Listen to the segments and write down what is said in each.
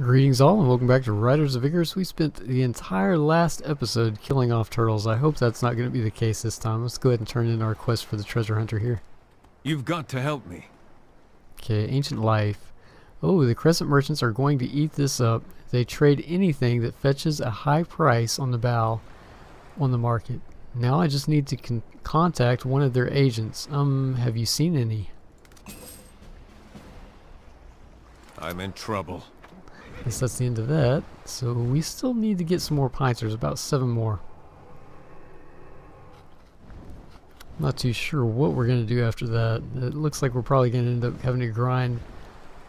Greetings all and welcome back to Riders of Icarus. We spent the entire last episode killing off turtles. I hope that's not going to be the case this time. Let's go ahead and turn in our quest for the treasure hunter here. You've got to help me. Okay, ancient life. Oh, the crescent merchants are going to eat this up. They trade anything that fetches a high price on the bow on the market. Now I just need to contact one of their agents. Have you seen any? I'm in trouble. Guess that's the end of that. So we still need to get some more pints. There's about 7 more. Not too sure what we're going to do after that. It looks like we're probably going to end up having to grind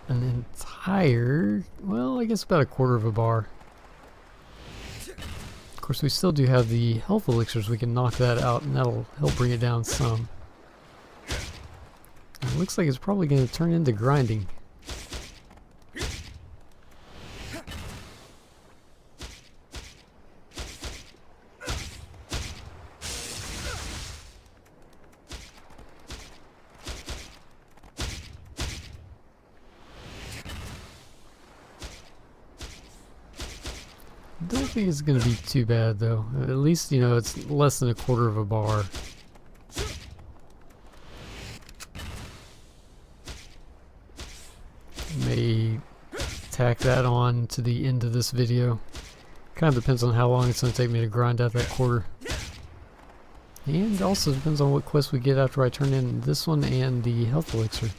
an entire, well, I guess about a quarter of a bar. Of course, we still do have the health elixirs. We can knock that out and that'll help bring it down some. It looks like it's probably going to turn into grinding. I don't think it's going to be too bad though. At least, you know, it's less than a quarter of a bar. May tack that on to the end of this video. Kind of depends on how long it's going to take me to grind out that quarter. And also depends on what quest we get after I turn in this one and the health elixir.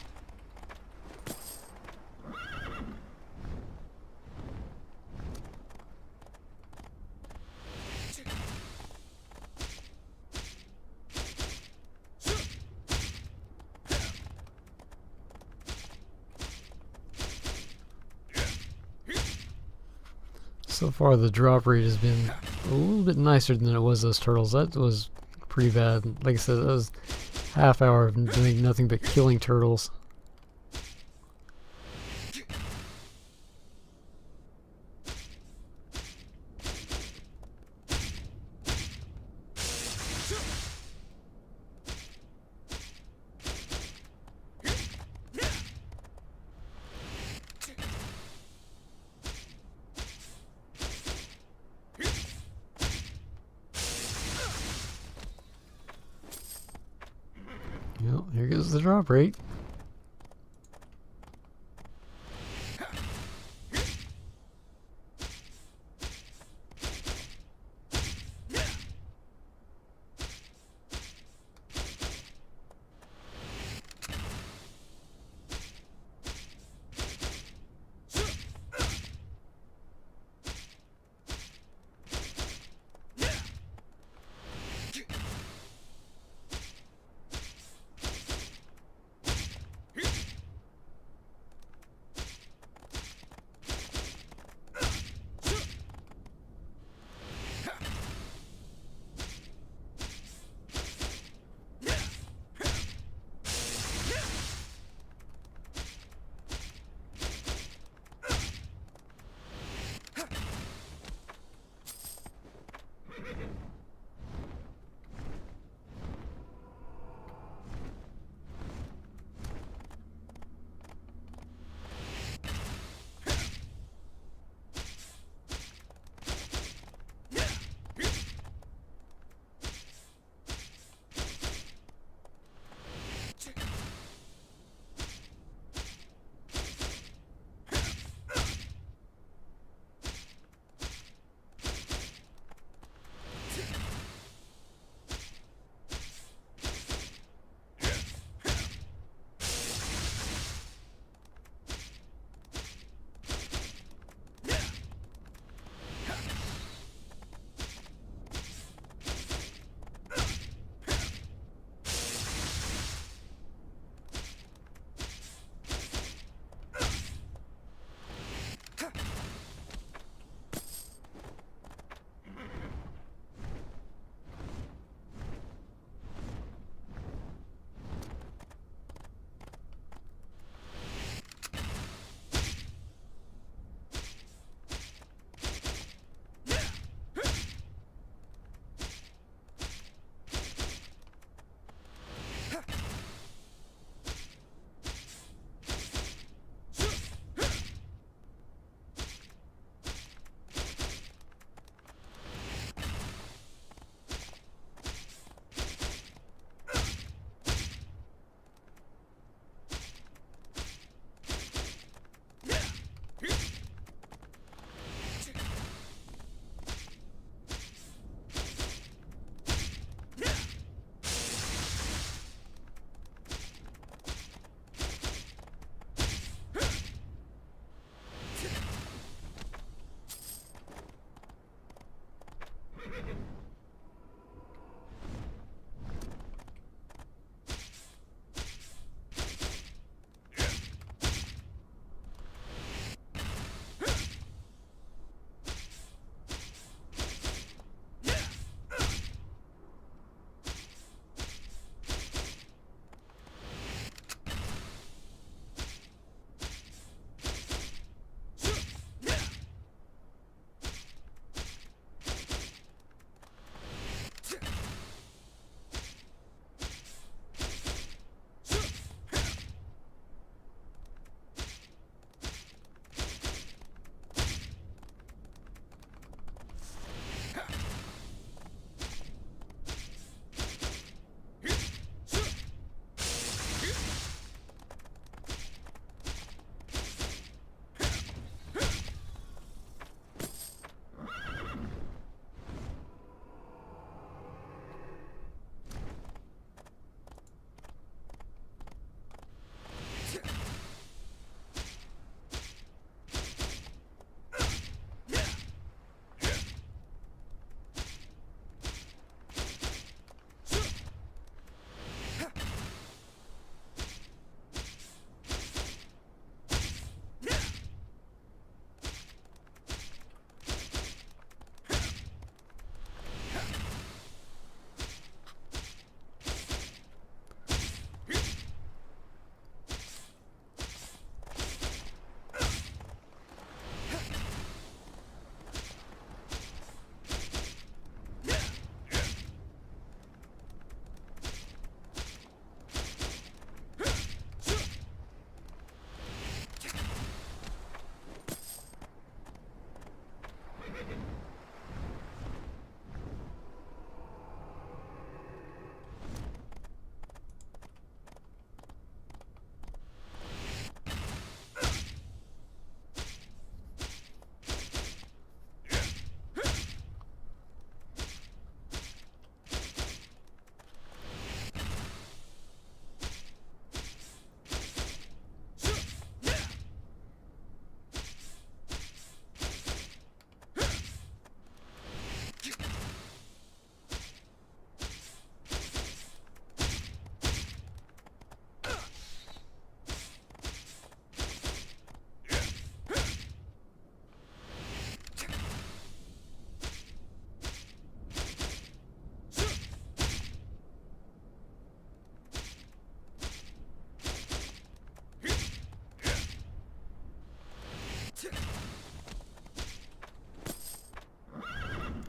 So far the drop rate has been a little bit nicer than it was those turtles. That was pretty bad. Like I said, that was half hour of doing nothing but killing turtles. Well, here goes the drop rate.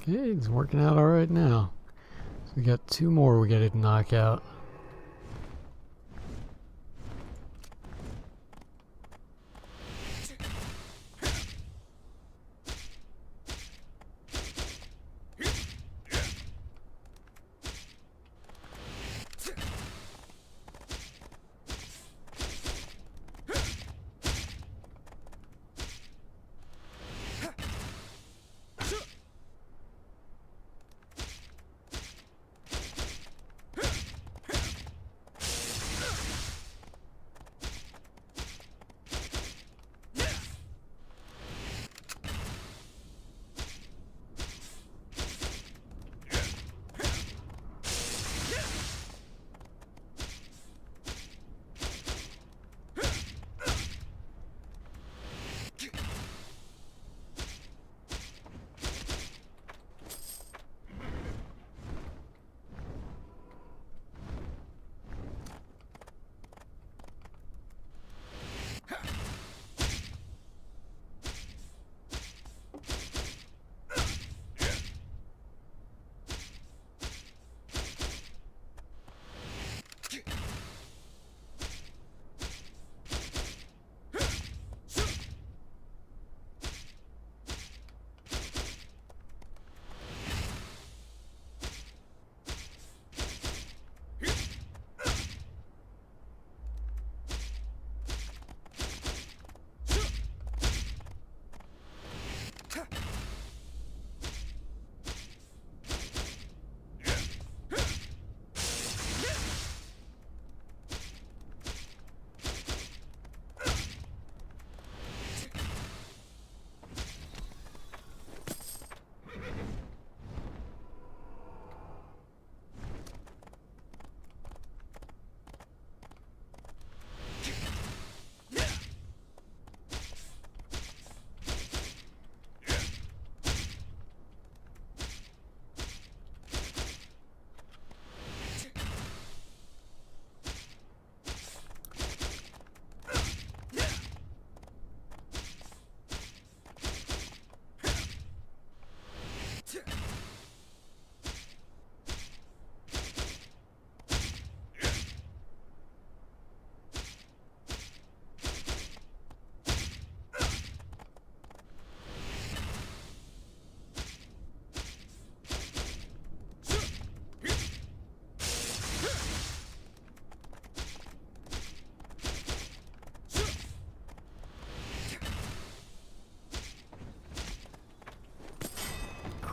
Okay, it's working out alright now. So we got 2 more we gotta knock out.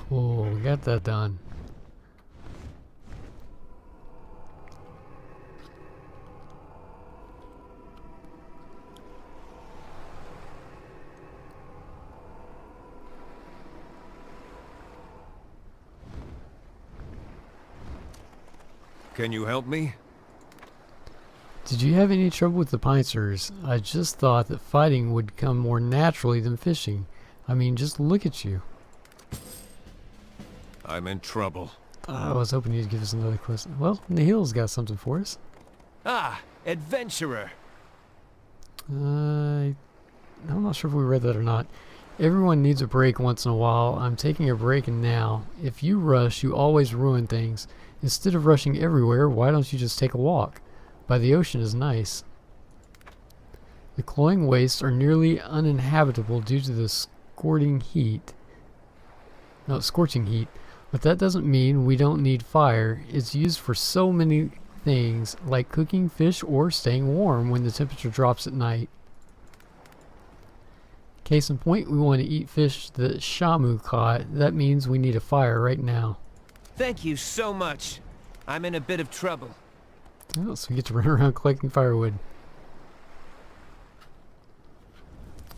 Cool, we got that done. Can you help me? Did you have any trouble with the pincers? I just thought that fighting would come more naturally than fishing. I mean, just look at you. I'm in trouble. I was hoping you'd give us another question. Well, Nihil's got something for us. Ah, adventurer. I'm not sure if we read that or not. Everyone needs a break once in a while. I'm taking a break now. If you rush, you always ruin things. Instead of rushing everywhere, why don't you just take a walk? By the ocean is nice. The Cloying Wastes are nearly uninhabitable due to the scorching heat. But that doesn't mean we don't need fire. It's used for so many things, like cooking fish or staying warm when the temperature drops at night. Case in point, we want to eat fish that Shamu caught. That means we need a fire right now. Thank you so much. I'm in a bit of trouble. Oh, so we get to run around collecting firewood.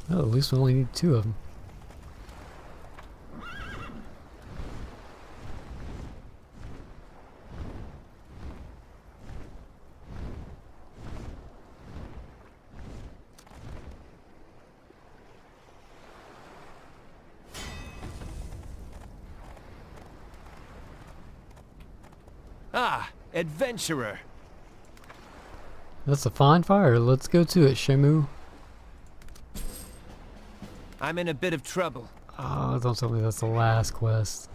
Oh, at least we only need 2 of them. Ah, adventurer. That's a fine fire. Let's go to it, Shamu. I'm in a bit of trouble. Oh, don't tell me that's the last quest.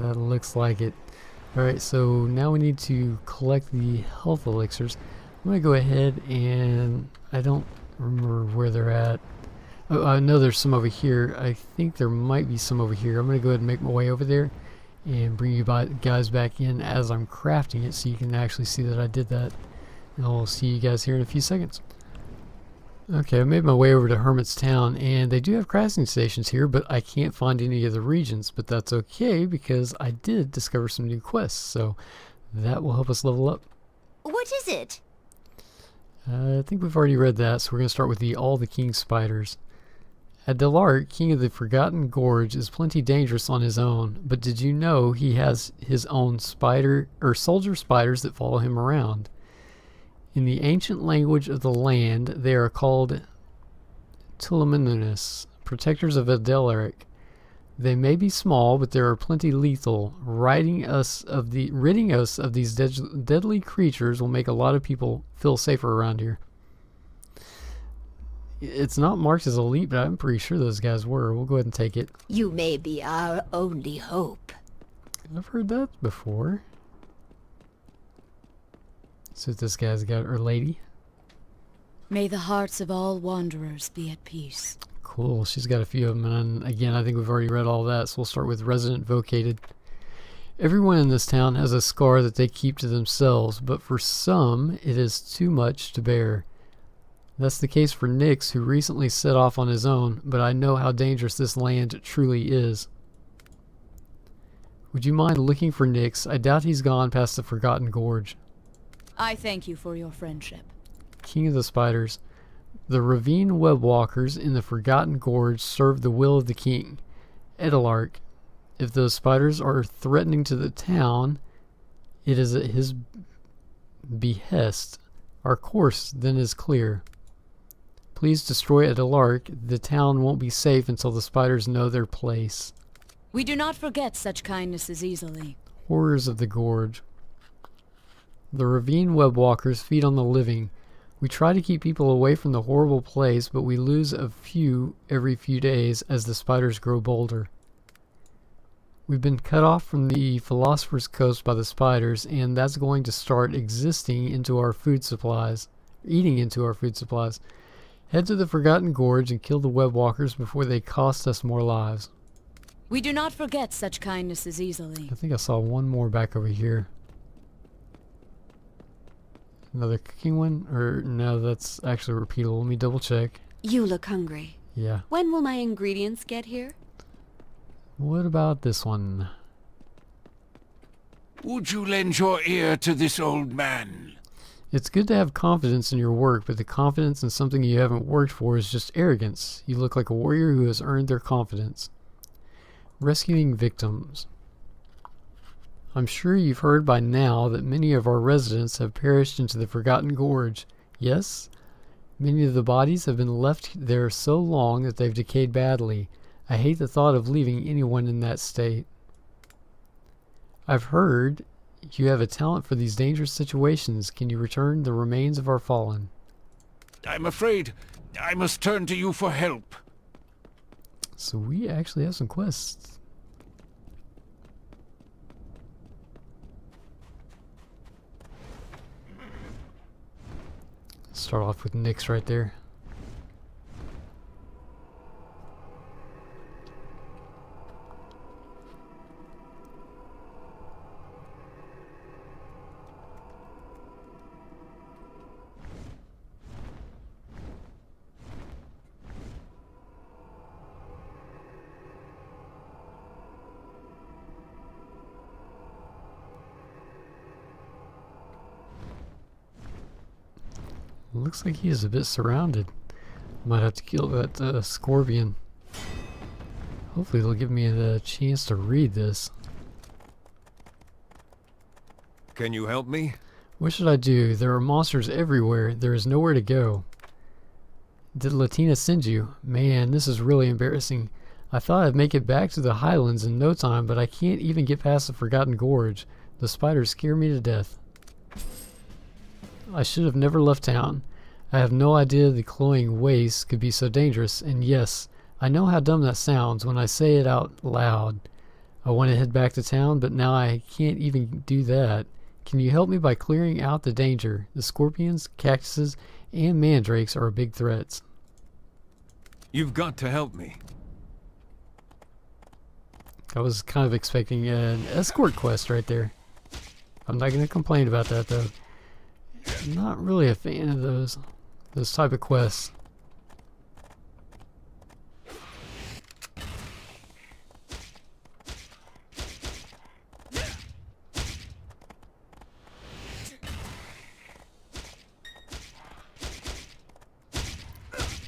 That looks like it. Alright, so now we need to collect the health elixirs. I'm going to go ahead and... I don't remember where they're at. Oh, I know there's some over here. I think there might be some over here. I'm going to go ahead and make my way over there and bring you guys back in as I'm crafting it so you can actually see that I did that. And I'll see you guys here in a few seconds. Okay, I made my way over to Hermit's Town, and they do have crafting stations here, but I can't find any of the regions. But that's okay, because I did discover some new quests, so that will help us level up. What is it? I think we've already read that, so we're going to start with all the King's Spiders. Adelark, King of the Forgotten Gorge, is plenty dangerous on his own, but did you know he has his own soldier spiders that follow him around? In the ancient language of the land, they are called Tulaminus, protectors of Adelark. They may be small, but they are plenty lethal. Ridding us of these deadly creatures will make a lot of people feel safer around here. It's not marked as elite, but I'm pretty sure those guys were. We'll go ahead and take it. You may be our only hope. I've heard that before. So this guy's got, or lady. May the hearts of all wanderers be at peace. Cool, she's got a few of them, and again, I think we've already read all that, so we'll start with Resident Vocated. Everyone in this town has a scar that they keep to themselves, but for some, it is too much to bear. That's the case for Nyx, who recently set off on his own, but I know how dangerous this land truly is. Would you mind looking for Nyx? I doubt he's gone past the Forgotten Gorge. I thank you for your friendship. King of the Spiders. The ravine webwalkers in the Forgotten Gorge serve the will of the king, Adelark. If those spiders are threatening to the town, it is at his behest. Our course then is clear. Please destroy Adelark. The town won't be safe until the spiders know their place. We do not forget such kindnesses easily. Horrors of the Gorge. The ravine webwalkers feed on the living. We try to keep people away from the horrible place, but we lose a few every few days as the spiders grow bolder. We've been cut off from the Philosopher's Coast by the spiders, and that's going to start eating into our food supplies. Head to the Forgotten Gorge and kill the webwalkers before they cost us more lives. We do not forget such kindnesses easily. I think I saw one more back over here. Another cooking one? Or no, that's actually repeatable. Let me double check. You look hungry. Yeah. When will my ingredients get here? What about this one? Would you lend your ear to this old man? It's good to have confidence in your work, but the confidence in something you haven't worked for is just arrogance. You look like a warrior who has earned their confidence. Rescuing victims. I'm sure you've heard by now that many of our residents have perished into the Forgotten Gorge. Yes? Many of the bodies have been left there so long that they've decayed badly. I hate the thought of leaving anyone in that state. I've heard you have a talent for these dangerous situations. Can you return the remains of our fallen? I'm afraid I must turn to you for help. So we actually have some quests. Start off with Nyx right there. Looks like he is a bit surrounded. Might have to kill that scorpion. Hopefully they'll give me a chance to read this. Can you help me? What should I do? There are monsters everywhere. There is nowhere to go. Did Latina send you? Man, this is really embarrassing. I thought I'd make it back to the highlands in no time, but I can't even get past the Forgotten Gorge. The spiders scare me to death. I should have never left town. I have no idea the Cloying Wastes could be so dangerous, and yes, I know how dumb that sounds when I say it out loud. I want to head back to town, but now I can't even do that. Can you help me by clearing out the danger? The scorpions, cactuses, and mandrakes are big threats. You've got to help me. I was kind of expecting an escort quest right there. I'm not going to complain about that though. I'm not really a fan of those type of quests.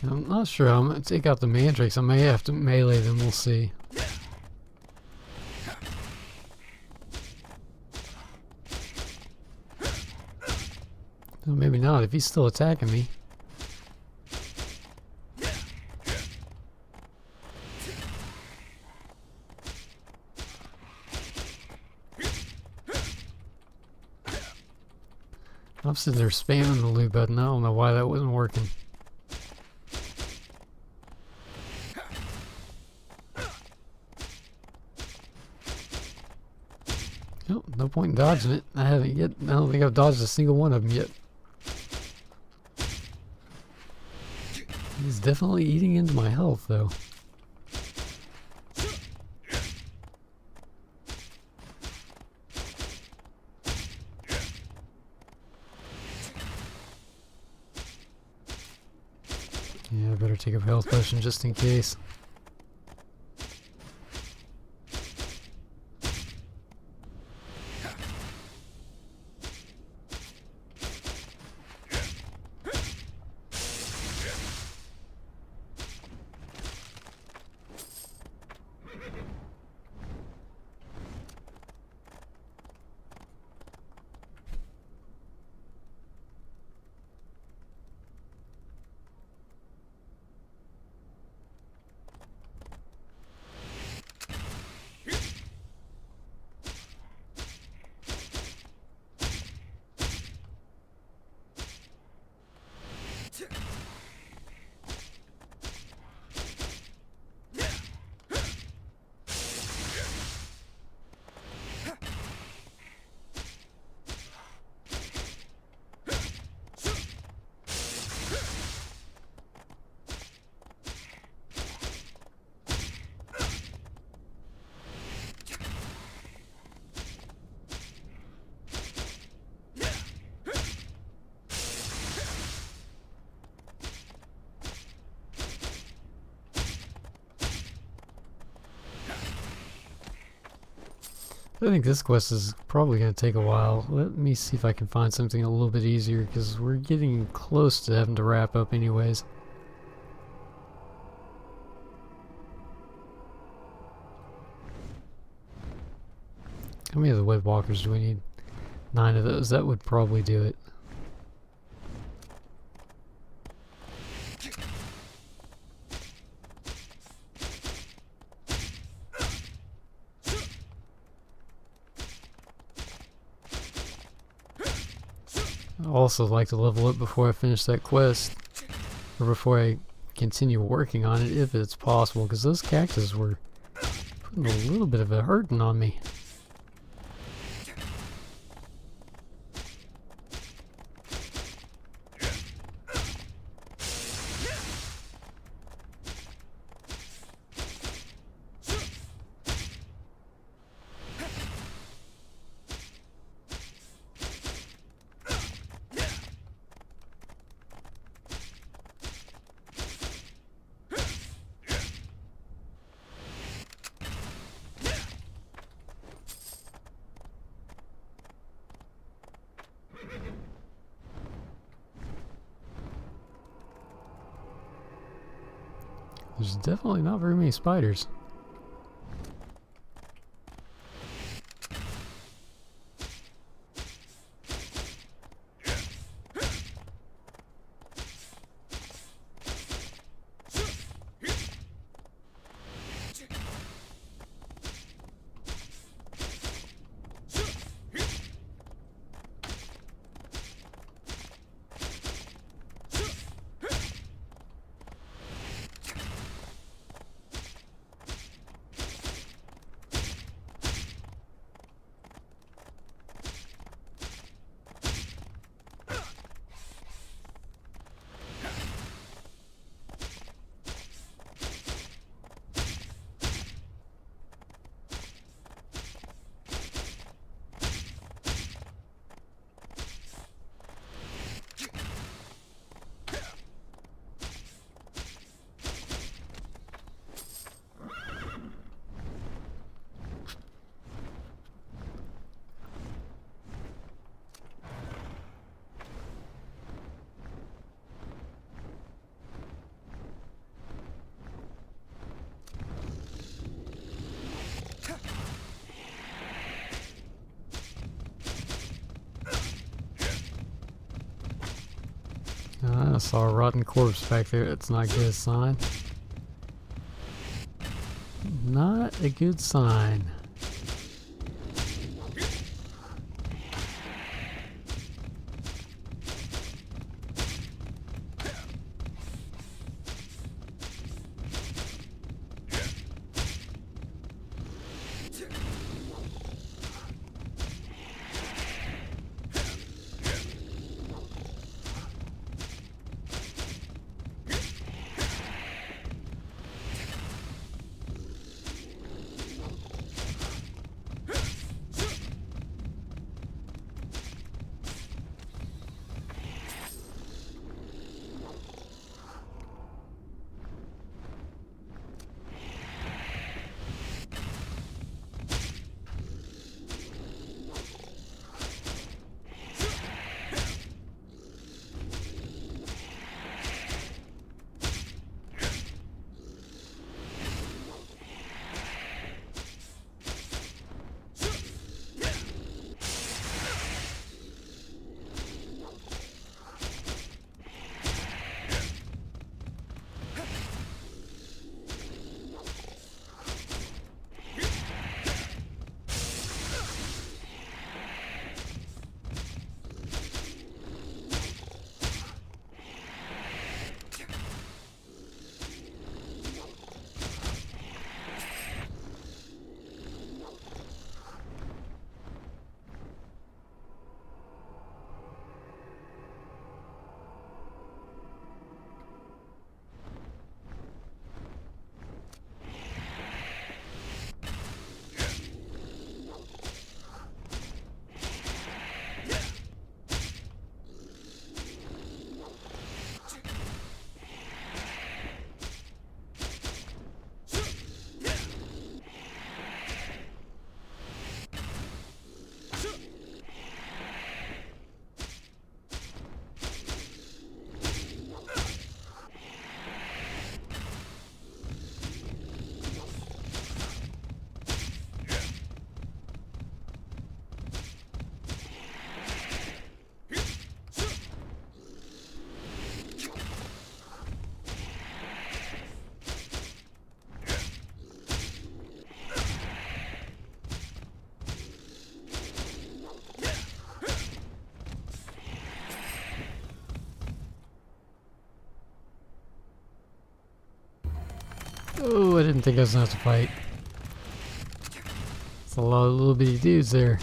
I'm not sure. I'm going to take out the mandrakes. I may have to melee them. We'll see. No, maybe not. If he's still attacking me. I'm sitting there spamming the loot button. I don't know why that wasn't working. Nope, no point in dodging it. I haven't yet. I don't think I've dodged a single one of them yet. He's definitely eating into my health, though. Yeah, I better take a health potion just in case. I think this quest is probably going to take a while. Let me see if I can find something a little bit easier, because we're getting close to having to wrap up anyways. How many of the web walkers do we need? 9 of those. That would probably do it. I'd also like to level up before I finish that quest, or before I continue working on it, if it's possible, because those cactus were putting a little bit of a hurting on me. There's definitely not very many spiders. saw a rotten corpse back there. That's not a good sign. Not a good sign. Oh, I didn't think I was gonna have to fight. It's a lot of little bitty dudes there.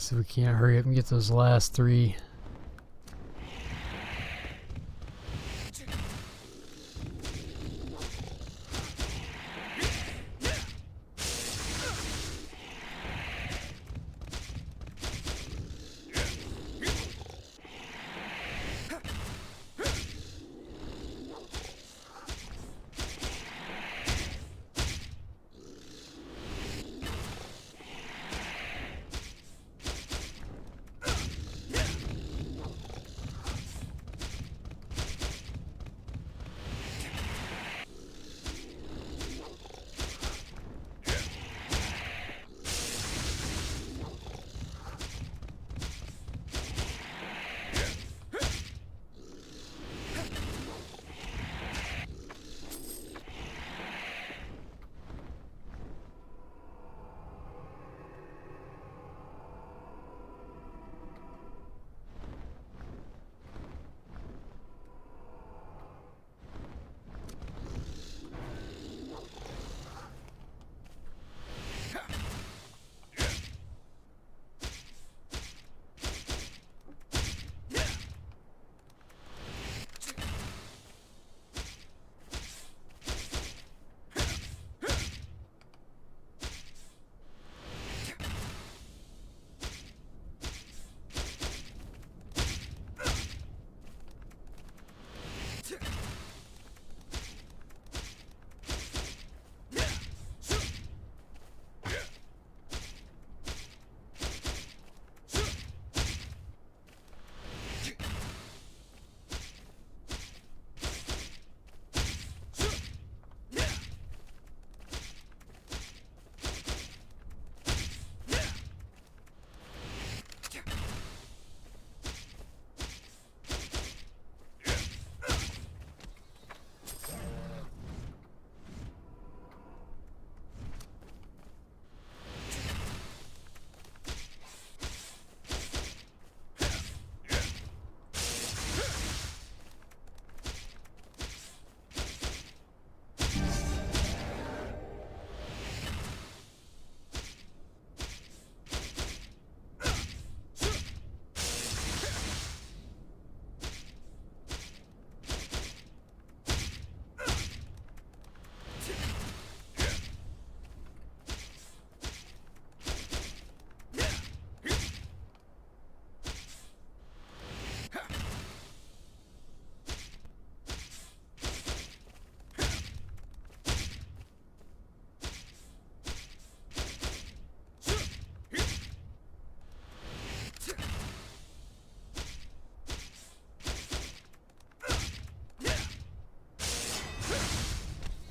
So we can't hurry up and get those last 3.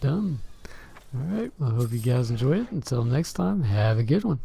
Done. Alright, well, I hope you guys enjoy it. Until next time, have a good one.